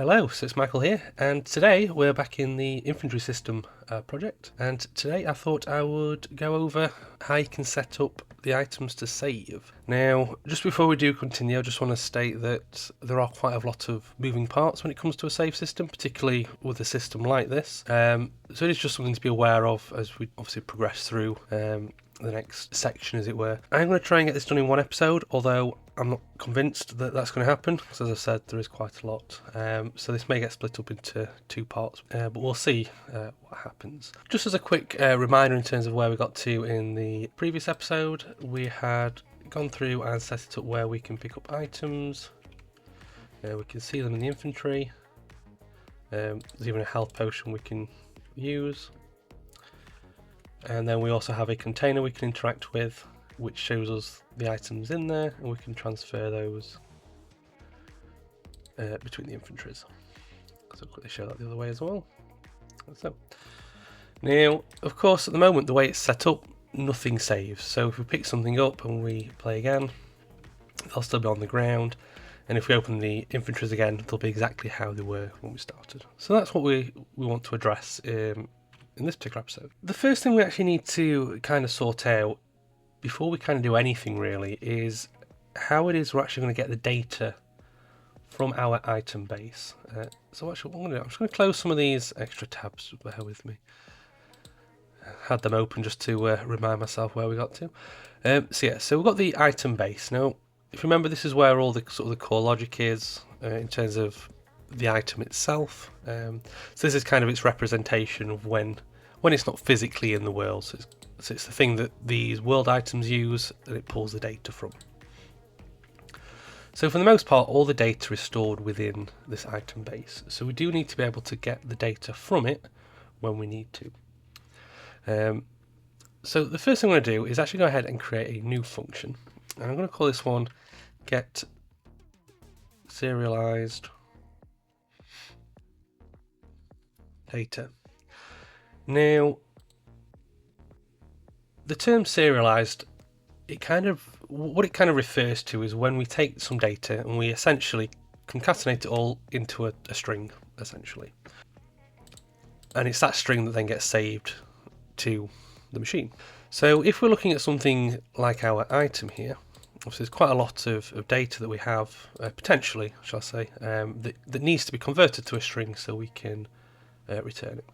Hello, so it's Michael here, and today we're back in the infantry system project, and today I thought I would go over how you can set up the items to save. Now, just before we do continue, I just want to state that there are quite a lot of moving parts when it comes to a save system, particularly with a system like this, so it is just something to be aware of as we obviously progress through the next section, as it were. I'm going to try and get this done in one episode, although I'm not convinced that that's going to happen, because as I said, there is quite a lot. So this may get split up into two parts, but we'll see what happens. Just as a quick reminder in terms of where we got to in the previous episode, we had gone through and set it up where we can pick up items. We can see them in the infantry. There's even a health potion we can use. And then we also have a container we can interact with, which shows us the items in there, and we can transfer those between the infantries. So I'll quickly show that the other way as well. So now, of course, at the moment, the way it's set up, nothing saves. So if we pick something up and we play again, they'll still be on the ground. And if we open the infantries again, they'll be exactly how they were when we started. So that's what we want to address in this particular episode. The first thing we actually need to kind of sort out before we kind of do anything really is how it is we're actually going to get the data from our item base. So actually what I'm going to do, I'm just going to close some of these extra tabs, bear with me. Had them open just to remind myself where we got to. So we've got the item base. Now, if you remember, this is where all the sort of the core logic is in terms of the item itself. So this is kind of its representation of when it's not physically in the world. So it's the thing that these world items use that it pulls the data from. So for the most part, all the data is stored within this item base. So we do need to be able to get the data from it when we need to. So the first thing I'm going to do is actually go ahead and create a new function. And I'm going to call this one get serialized data. Now, the term serialized, what it kind of refers to is when we take some data and we essentially concatenate it all into a string, essentially. And it's that string that then gets saved to the machine. So if we're looking at something like our item here, obviously there's quite a lot of data that we have, potentially, shall I say, that needs to be converted to a string so we can return it.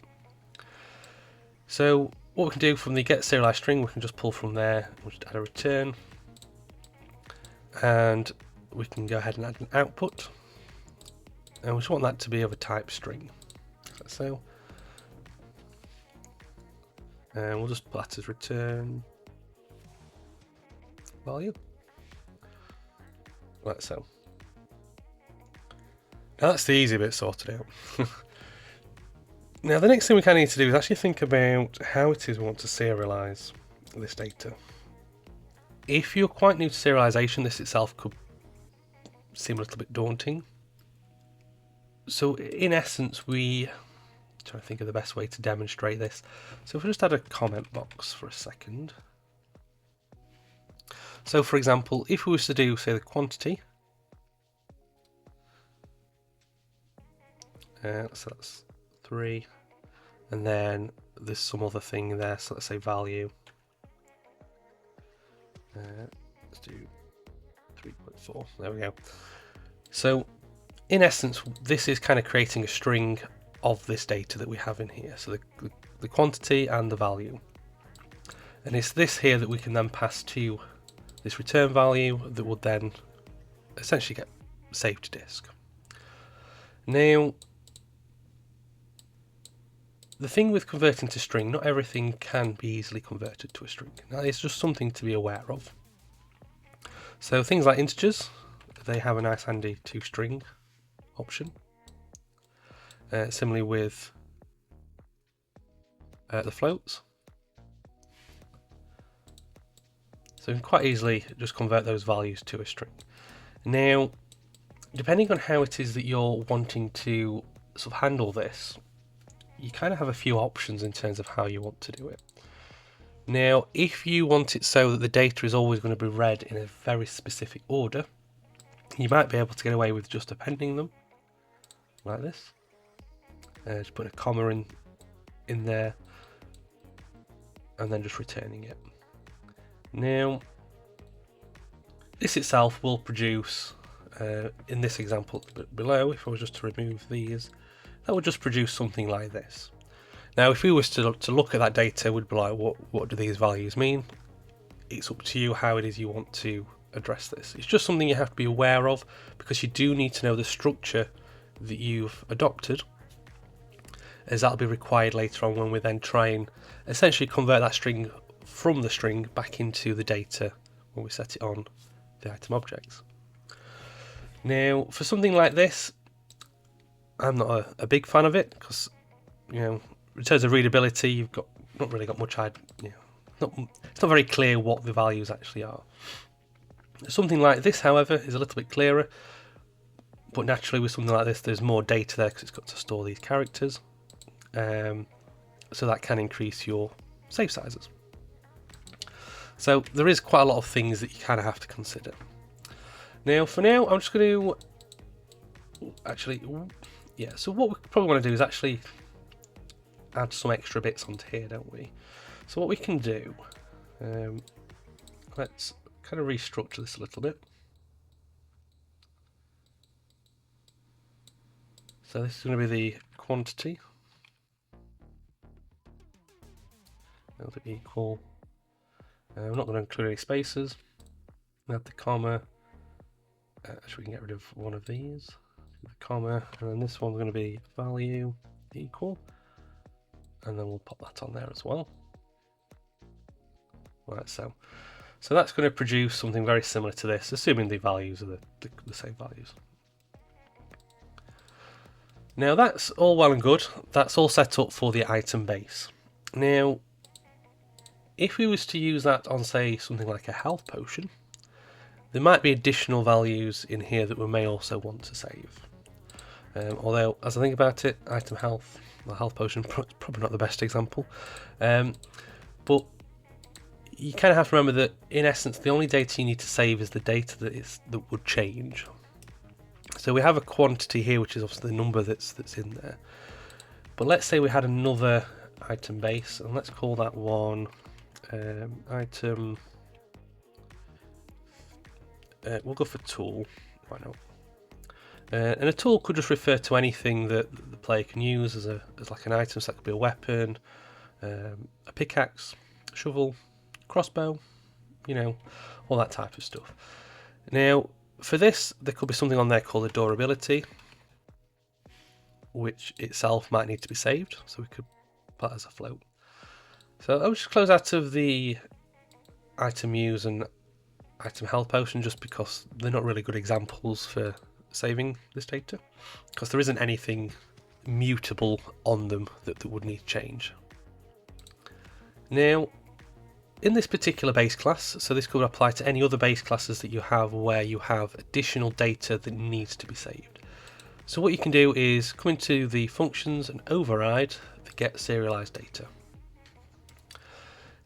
So what we can do from the get serialized string, we can just pull from there, we'll just add a return, and we can go ahead and add an output, and we just want that to be of a type string. So, and we'll just put that as return value, like so. Now that's the easy bit sorted out. Now the next thing we kind of need to do is actually think about how it is we want to serialize this data. If you're quite new to serialization, this itself could seem a little bit daunting. So in essence, try to think of the best way to demonstrate this. So if we just add a comment box for a second. So for example, if we were to do, say, the quantity, so that's 3, and then there's some other thing there, so let's say value. Let's do 3.4, there we go. So in essence, this is kind of creating a string of this data that we have in here, so the quantity and the value. And it's this here that we can then pass to this return value that will then essentially get saved to disk. Now, the thing with converting to string, not everything can be easily converted to a string. Now, it's just something to be aware of. So things like integers, they have a nice handy toString option. Similarly with the floats. So you can quite easily just convert those values to a string. Now, depending on how it is that you're wanting to sort of handle this, you kind of have a few options in terms of how you want to do it. Now, if you want it so that the data is always going to be read in a very specific order, you might be able to get away with just appending them, like this. Just putting a comma in there, and then just returning it. Now, this itself will produce, in this example below, if I was just to remove these, that would just produce something like this. Now, if we was to look at that data, we'd be like, what do these values mean? It's up to you how it is you want to address this. It's just something you have to be aware of, because you do need to know the structure that you've adopted, as that'll be required later on when we then try and essentially convert that string from the string back into the data when we set it on the item objects. Now, for something like this, I'm not a big fan of it, because, you know, in terms of readability, you've not really got much. It's not very clear what the values actually are. Something like this, however, is a little bit clearer, but naturally with something like this, there's more data there because it's got to store these characters, so that can increase your save sizes. So there is quite a lot of things that you kind of have to consider. Now, for now, I'm just going to so what we probably want to do is actually add some extra bits onto here, don't we? So what we can do, let's kind of restructure this a little bit. So this is going to be the quantity. That'll be equal. I'm not going to include any spaces. Add the comma. Actually, we can get rid of one of these. The comma, and then this one's going to be value equal, and then we'll pop that on there as well. Right, so that's going to produce something very similar to this, assuming the values are the same values. Now that's all well and good. That's all set up for the item base. Now, if we was to use that on, say, something like a health potion, there might be additional values in here that we may also want to save. Although, as I think about it, item health, the health potion, probably not the best example. But you kind of have to remember that, in essence, the only data you need to save is the data that would change. So we have a quantity here, which is obviously the number that's in there. But let's say we had another item base, and let's call that one item. We'll go for tool. Why not? And a tool could just refer to anything that the player can use as like an item. So that could be a weapon, a pickaxe, shovel, crossbow, all that type of stuff. Now, for this, there could be something on there called a durability, which itself might need to be saved. So we could put that as a float. So I'll just close out of the item use and item health potion, just because they're not really good examples for saving this data, because there isn't anything mutable on them that would need change. Now, in this particular base class, so this could apply to any other base classes that you have where you have additional data that needs to be saved. So what you can do is come into the functions and override the get serialized data.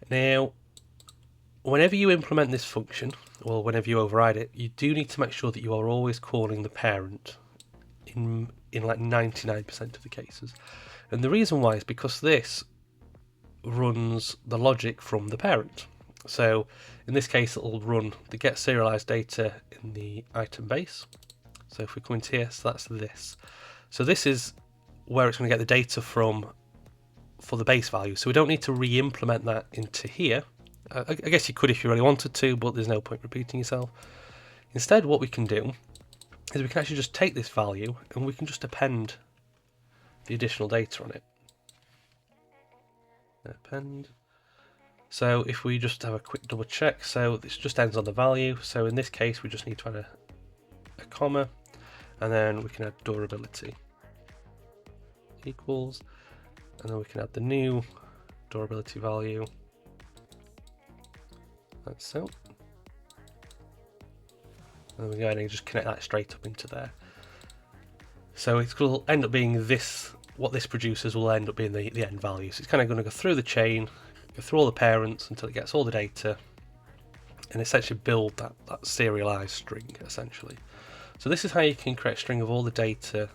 Now, whenever you implement this function, or whenever you override it, you do need to make sure that you are always calling the parent in like 99% of the cases. And the reason why is because this runs the logic from the parent. So in this case, it'll run the get serialized data in the item base. So if we come into here, so that's this. So this is where it's going to get the data from for the base value. So we don't need to re-implement that into here. I guess you could if you really wanted to, but there's no point repeating yourself. Instead, what we can do is we can actually just take this value and we can just append the additional data on it. Append. So if we just have a quick double check, so this just ends on the value. So in this case, we just need to add a comma, and then we can add durability equals, and then we can add the new durability value. That's so. And we go ahead and just connect that straight up into there. So it will end up being this. What this produces will end up being the end value. So it's kind of going to go through the chain, go through all the parents until it gets all the data, and essentially build that serialized string essentially. So this is how you can create a string of all the data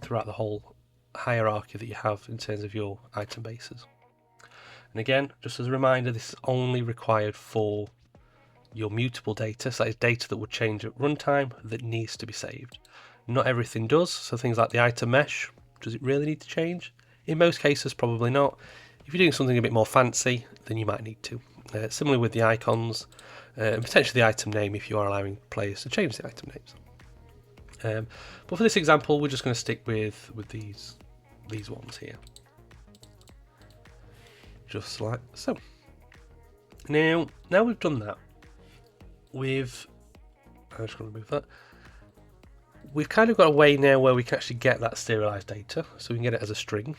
throughout the whole hierarchy that you have in terms of your item bases. And again, just as a reminder, this is only required for your mutable data, so that is data that would change at runtime that needs to be saved. Not everything does, so things like the item mesh, does it really need to change? In most cases, probably not. If you're doing something a bit more fancy, then you might need to. Similarly with the icons, and potentially the item name if you are allowing players to change the item names. But for this example, we're just going to stick with these ones here. Just like so. Now we've done that, I'm just going to remove that. We've kind of got a way now where we can actually get that serialized data, so we can get it as a string.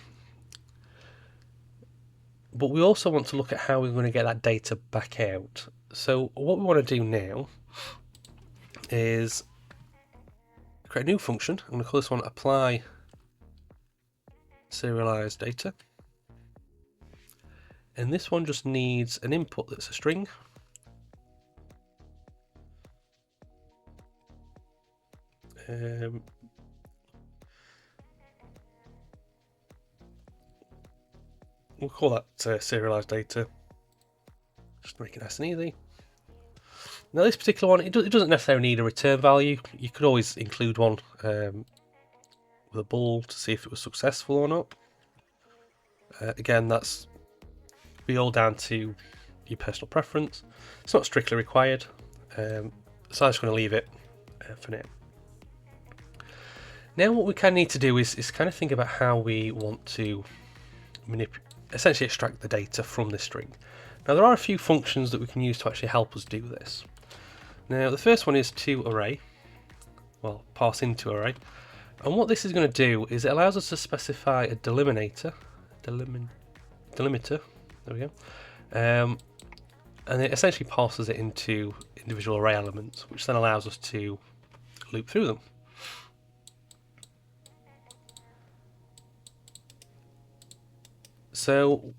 But we also want to look at how we're going to get that data back out. So what we want to do now is create a new function. I'm going to call this one apply serialized data. And this one just needs an input that's a string. We'll call that serialized data, just to make it nice and easy. Now this particular one, it doesn't necessarily need a return value. You could always include one with a bool to see if it was successful or not. Again, that's be all down to your personal preference. It's not strictly required, so I'm just going to leave it for now. Now what we kind of need to do is kind of think about how we want to essentially extract the data from this string. Now there are a few functions that we can use to actually help us do this. Now the first one is toArray, well, pass into array, and what this is going to do is it allows us to specify a delimiter, there we go, and it essentially passes it into individual array elements, which then allows us to loop through them. So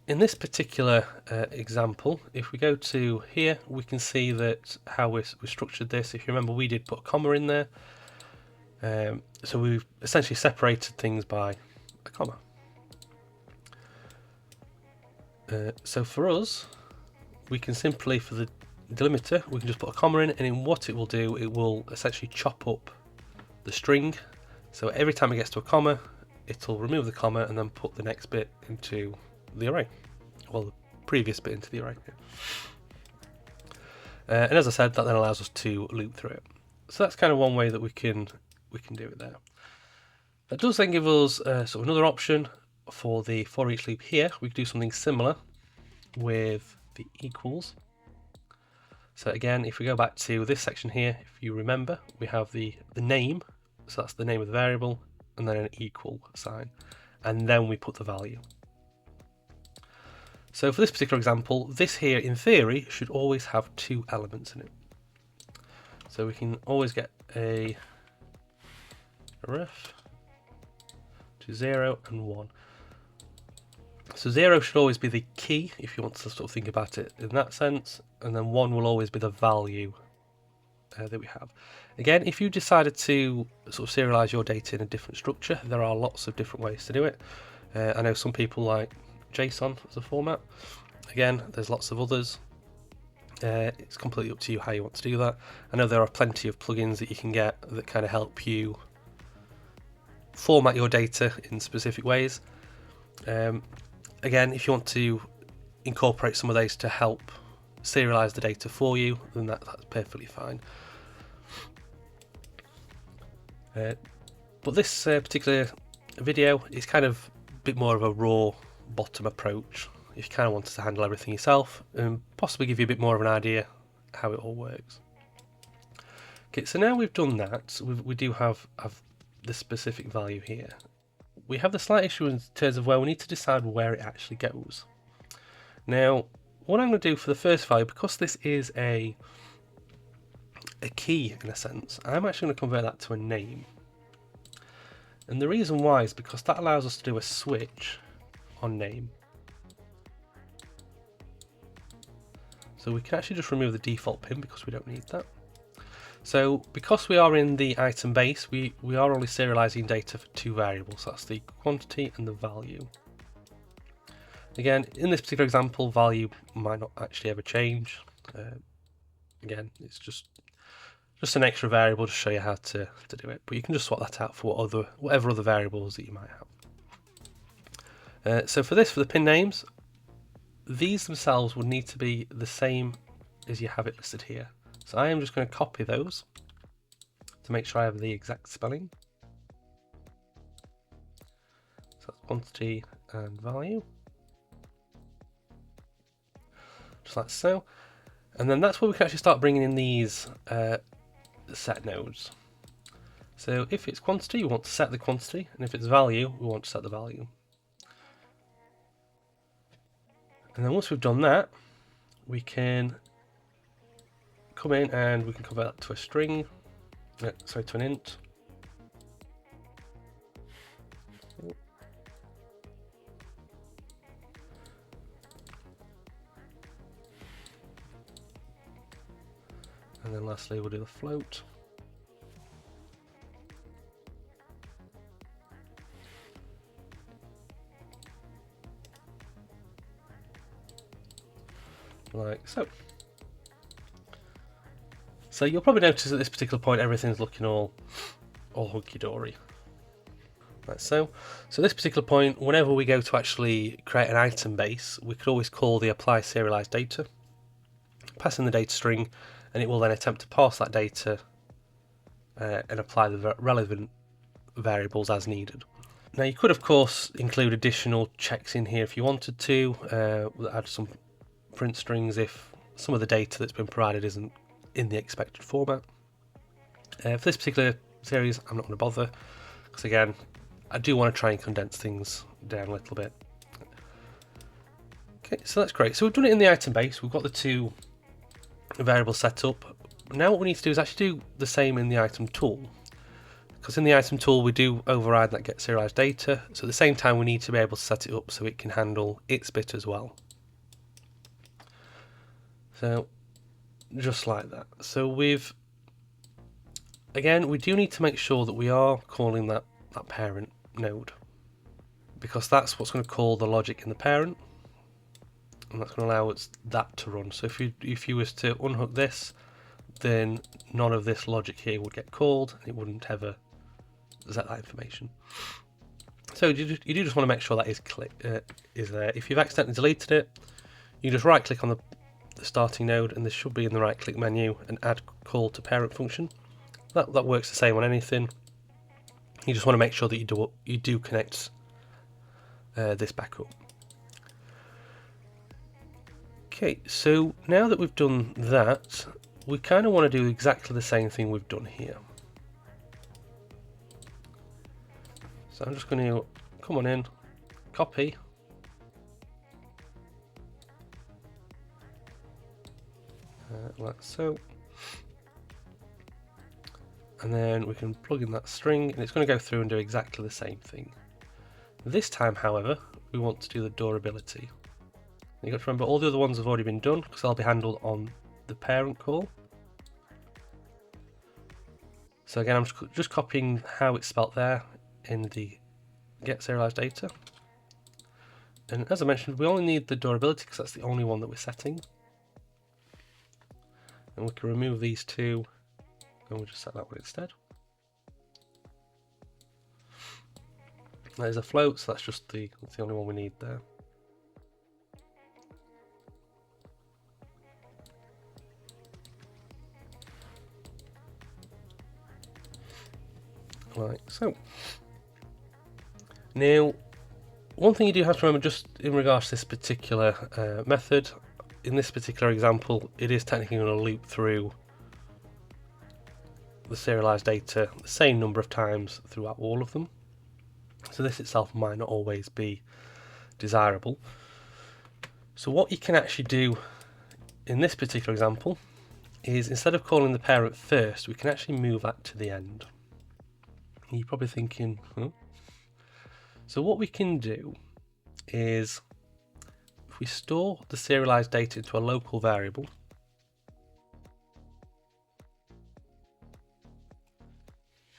in this particular example, if we go to here, we can see that how we structured this. If you remember, we did put a comma in there. So we've essentially separated things by a comma. So for us, we can simply, for the delimiter, we can just put a comma in, and in what it will do, it will essentially chop up the string. So every time it gets to a comma, it'll remove the comma and then put the next bit into the array, well, the previous bit into the array. And as I said, that then allows us to loop through it. So that's kind of one way that we can do it there. That does then give us sort of another option for the for each loop here. We can do something similar with the equals. So again, if we go back to this section here, if you remember, we have the name, so that's the name of the variable, and then an equal sign, and then we put the value. So for this particular example, this here in theory should always have two elements in it. So we can always get a ref to 0 and 1. So 0 should always be the key if you want to sort of think about it in that sense, and then 1 will always be the value that we have. Again, if you decided to sort of serialize your data in a different structure, there are lots of different ways to do it. I know some people like JSON as a format. Again, there's lots of others. It's completely up to you how you want to do that. I know there are plenty of plugins that you can get that kind of help you format your data in specific ways. Again, if you want to incorporate some of those to help serialize the data for you, then that's perfectly fine. But this particular video is kind of a bit more of a raw bottom approach if you kind of wanted to handle everything yourself and possibly give you a bit more of an idea how it all works. Okay, so now we've done that, we do have the specific value here. We have the slight issue in terms of where we need to decide where it actually goes. Now, what I'm going to do for the first value, because this is a key in a sense, I'm actually going to convert that to a name. And the reason why is because that allows us to do a switch on name. So we can actually just remove the default pin because we don't need that. So because we are in the item base, we are only serializing data for two variables. That's the quantity and the value. Again, in this particular example, value might not actually ever change. Again, it's just an extra variable to show you how to do it, but you can just swap that out for whatever other variables that you might have. So for the pin names, these themselves would need to be the same as you have it listed here. So I am just going to copy those to make sure I have the exact spelling. So that's quantity and value, just like so. And then that's where we can actually start bringing in these set nodes. So if it's quantity, we want to set the quantity, and if it's value, we want to set the value. And then once we've done that, we can come in and we can convert that to a string, to an int. And then lastly, we'll do the float. Like so. So you'll probably notice at this particular point everything's looking all hunky-dory. Like so. So this particular point, whenever we go to actually create an item base, we could always call the apply serialized data, pass in the data string, and it will then attempt to parse that data and apply the relevant variables as needed. Now you could of course include additional checks in here if you wanted to, add some print strings if some of the data that's been provided isn't in the expected format. For this particular series, I'm not going to bother, because again, I do want to try and condense things down a little bit. Okay, so that's great. So we've done it in the item base, we've got the two variables set up. Now what we need to do is actually do the same in the item tool, because in the item tool we do override that get serialized data, so at the same time we need to be able to set it up so it can handle its bit as well. So just like that. So we do need to make sure that we are calling that parent node, because that's what's going to call the logic in the parent, and that's going to allow that to run. So if you was to unhook this, then none of this logic here would get called, and it wouldn't ever set that information. So you do just want to make sure that is there. If you've accidentally deleted it, you just right click on the starting node, and this should be in the right click menu, and add call to parent function. That works the same on anything. You just want to make sure that you do connect this back up. Okay, so now that we've done that, we kind of want to do exactly the same thing we've done here. So I'm just going to come on in, copy, like so, and then we can plug in that string, and it's going to go through and do exactly the same thing. This time, however, we want to do the durability. You've got to remember all the other ones have already been done, because they'll be handled on the parent call. So again, I'm just copying how it's spelt there in the get serialized data. And as I mentioned, we only need the durability because that's the only one that we're setting. And we can remove these two, and we'll just set that one instead. There's a float, so that's the only one we need there. Like so. Now, one thing you do have to remember just in regards to this particular method, in this particular example, it is technically going to loop through the serialized data the same number of times throughout all of them. So this itself might not always be desirable. So what you can actually do in this particular example is, instead of calling the parent first, we can actually move that to the end. And you're probably thinking, So what we can do is, if we store the serialized data into a local variable,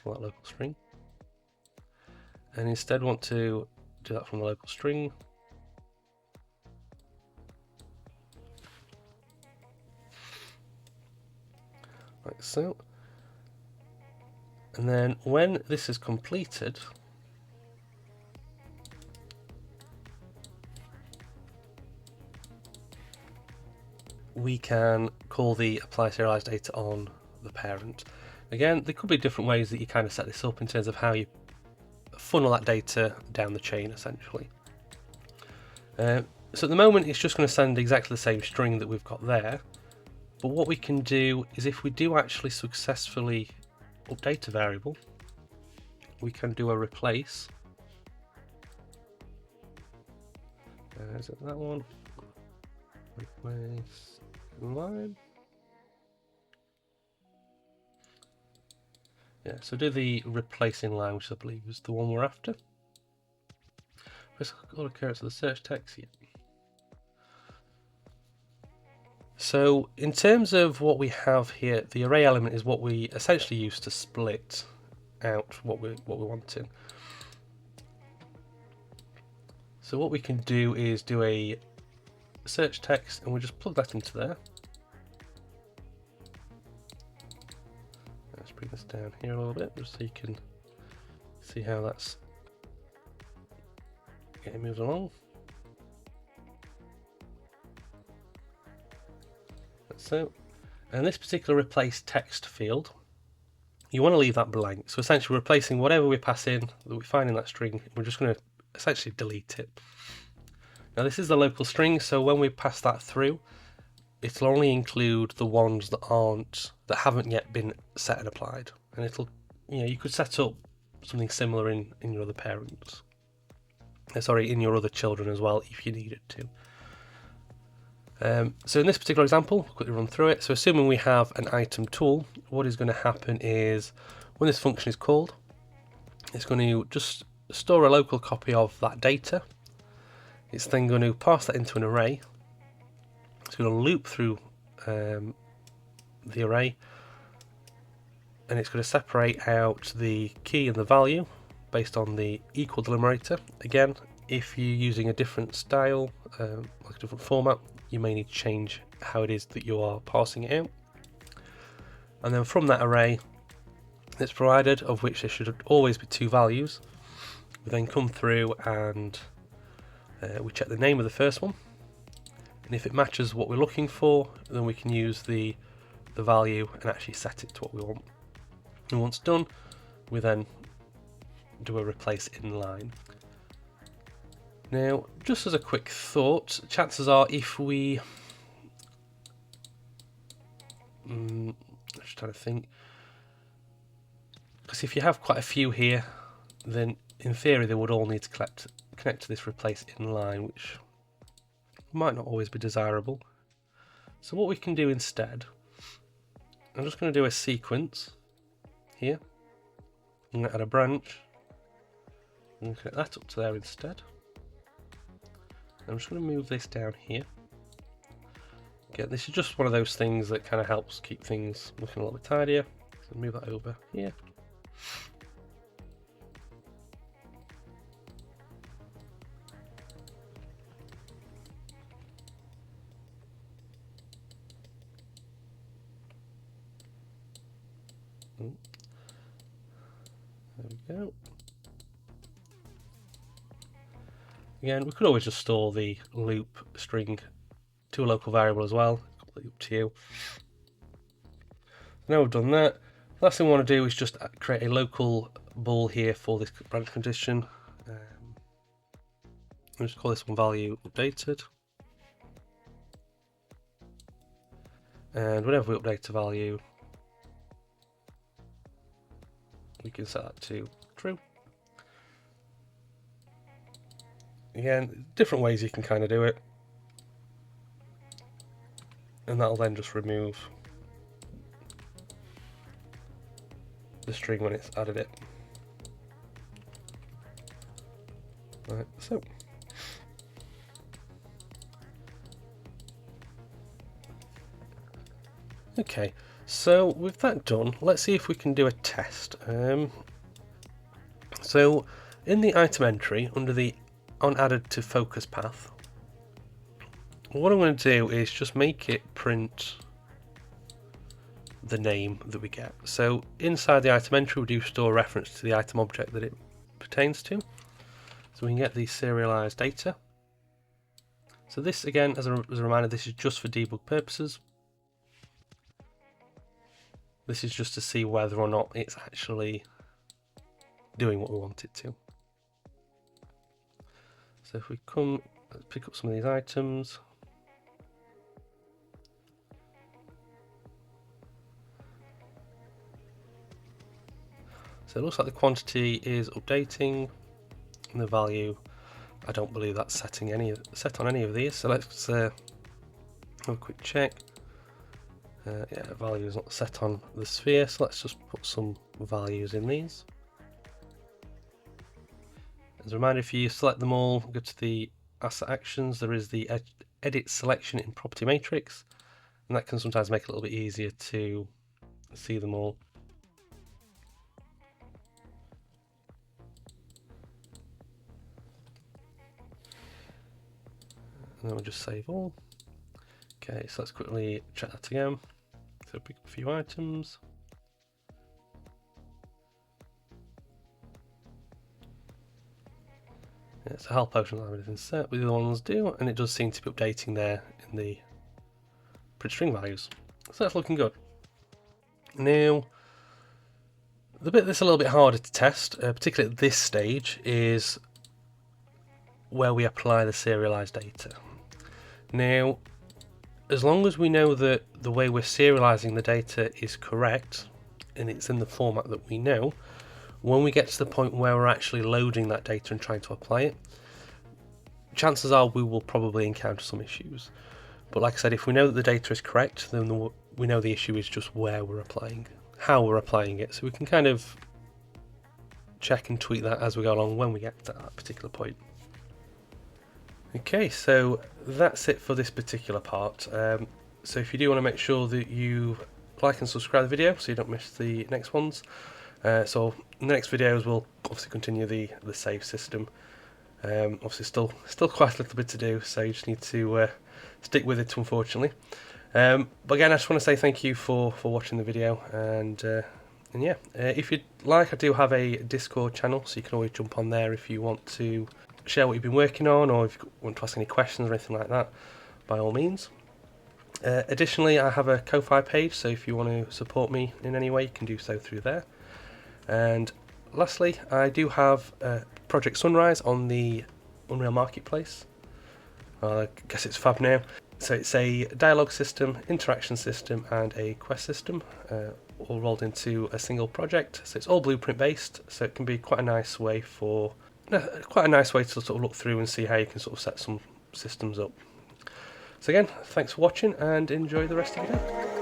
for that local string, and instead want to do that from the local string. Like so. And then when this is completed, we can call the apply serialized data on the parent. Again, there could be different ways that you kind of set this up in terms of how you funnel that data down the chain, essentially. So at the moment, it's just going to send exactly the same string that we've got there. But what we can do is, if we do actually successfully update a variable, we can do a replace. Is it that one? Replace line. Yeah, so do the replace in line, which I believe is the one we're after. Let's go to the search text. Yeah. So in terms of what we have here, the array element is what we essentially use to split out what we're wanting. So what we can do is do a search text, and we just plug that into there. Let's bring this down here a little bit, just so you can see how that's getting moved along. So, and this particular replace text field, you want to leave that blank. So essentially replacing whatever we pass in that we find in that string, we're just going to essentially delete it. Now this is the local string, so when we pass that through, it'll only include the ones that haven't yet been set and applied. And it'll, you could set up something similar in your other parents. In your other children as well, if you needed to. So in this particular example, I'll quickly run through it. So assuming we have an item tool, what is going to happen is when this function is called, it's going to just store a local copy of that data. It's then going to pass that into an array. It's going to loop through the array, and it's going to separate out the key and the value based on the equal delimerator. Again, if you're using a different style, like a different format, you may need to change how it is that you are parsing it out. And then from that array that's provided, of which there should always be 2 values, we then come through and we check the name of the first one, and if it matches what we're looking for, then we can use the value and actually set it to what we want. And once done, we then do a replace in line. Now, just as a quick thought, chances are if we... I'm just trying to think. Because if you have quite a few here, then in theory they would all need to connect to this replace in line, which might not always be desirable. So what we can do instead, I'm just going to do a sequence here. I'm going to add a branch. I'm going to connect that up to there instead. I'm just going to move this down here. Again, this is just one of those things that kind of helps keep things looking a little bit tidier. So move that over here. There we go. Again, we could always just store the loop string to a local variable as well, completely up to you. Now we've done that, the last thing we want to do is just create a local bool here for this branch condition. I'll just call this one value updated. And whenever we update a value, we can set that to true. Again, different ways you can kind of do it. And that'll then just remove the string when it's added it. Right, so. Okay, so with that done, let's see if we can do a test. So in the item entry, under the on added to focus path, what I'm going to do is just make it print the name that we get. So inside the item entry, we do store reference to the item object that it pertains to. So we can get the serialized data. So this, again, as a reminder, this is just for debug purposes. This is just to see whether or not it's actually doing what we want it to. So if we let's pick up some of these items. So it looks like the quantity is updating, and the value, I don't believe that's set on any of these. So let's have a quick check. Yeah, value is not set on the sphere, so let's just put some values in these. As a reminder, if you select them all, go to the asset actions, there is the edit selection in property matrix, and that can sometimes make it a little bit easier to see them all. And then we'll just save all. Okay, so let's quickly check that again. So pick up a few items. Yeah, so help potion will have everything set, but the other ones do, and it does seem to be updating there in the print string values. So that's looking good. Now, the bit that's a little bit harder to test, particularly at this stage, is where we apply the serialized data. Now, as long as we know that the way we're serializing the data is correct, and it's in the format that we know, when we get to the point where we're actually loading that data and trying to apply it, chances are we will probably encounter some issues. But like I said, if we know that the data is correct, then we know the issue is just where we're applying, how we're applying it. So we can kind of check and tweak that as we go along when we get to that particular point. Okay, so that's it for this particular part. So if you do want to make sure that you like and subscribe to the video so you don't miss the next ones. So in the next videos we'll obviously continue the save system. Obviously still quite a little bit to do, so you just need to stick with it, unfortunately. But again, I just want to say thank you for watching the video, and yeah, if you'd like, I do have a Discord channel, so you can always jump on there if you want to share what you've been working on, or if you want to ask any questions or anything like that, by all means. Additionally, I have a Ko-Fi page, so if you want to support me in any way, you can do so through there. And lastly, I do have Project Sunrise on the Unreal Marketplace. I guess it's fab now. So it's a dialogue system, interaction system, and a quest system, all rolled into a single project. So it's all blueprint based, so it can be quite a nice way to sort of look through and see how you can sort of set some systems up. So again, thanks for watching and enjoy the rest of your day.